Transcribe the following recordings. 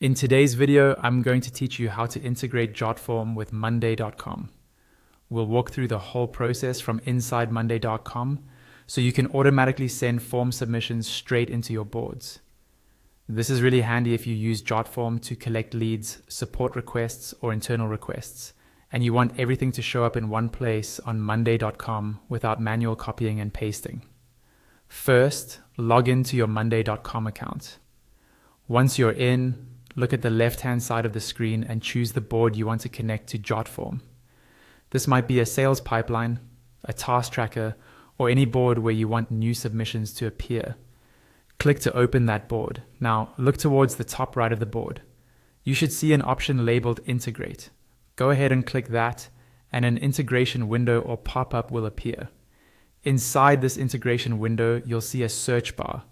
In today's video, I'm going to teach you how to integrate Jotform with Monday.com. We'll walk through the whole process from inside Monday.com so you can automatically send form submissions straight into your boards. This is really handy if you use Jotform to collect leads, support requests, or internal requests, and you want everything to show up in one place on Monday.com without manual copying and pasting. First, log into your Monday.com account. Once you're in, look at the left-hand side of the screen and choose the board you want to connect to Jotform. This might be a sales pipeline, a task tracker, or any board where you want new submissions to appear. Click to open that board. Now, look towards the top right of the board. You should see an option labeled Integrate. Go ahead and click that, and an integration window or pop-up will appear. Inside this integration window, you'll see a search bar.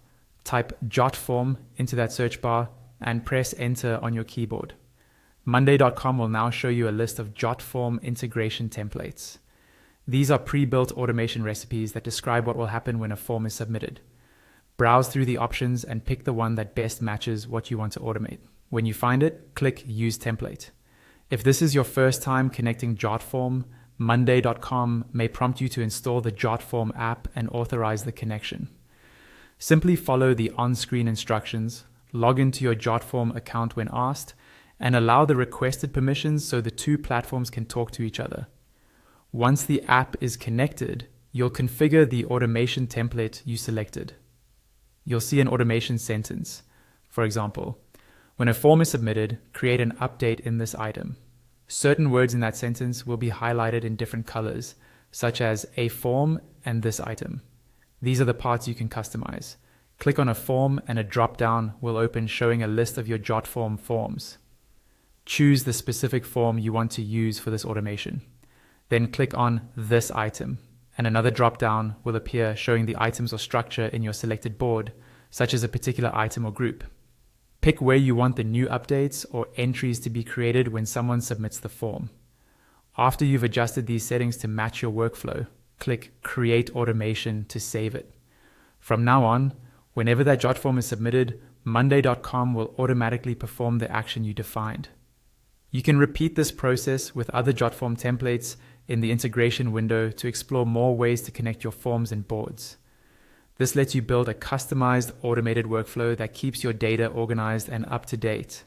Type Jotform into that search bar and press enter on your keyboard. Monday.com will now show you a list of Jotform integration templates. These are pre-built automation recipes that describe what will happen when a form is submitted. Browse through the options and pick the one that best matches what you want to automate. When you find it, click Use Template. If this is your first time connecting Jotform, Monday.com may prompt you to install the Jotform app and authorize the connection. Simply follow the on-screen instructions, log into your Jotform account when asked, and allow the requested permissions so the two platforms can talk to each other. Once the app is connected, you'll configure the automation template you selected. You'll see an automation sentence. For example, when a form is submitted, create an update in this item. Certain words in that sentence will be highlighted in different colors, such as a form and this item. These are the parts you can customize. Click on a form and a drop-down will open showing a list of your Jotform forms. Choose the specific form you want to use for this automation. Then click on this item, and another drop-down will appear showing the items or structure in your selected board, such as a particular item or group. Pick where you want the new updates or entries to be created when someone submits the form. After you've adjusted these settings to match your workflow, click Create Automation to save it. From now on, whenever that Jotform is submitted, Monday.com will automatically perform the action you defined. You can repeat this process with other Jotform templates in the integration window to explore more ways to connect your forms and boards. This lets you build a customized automated workflow that keeps your data organized and up to date.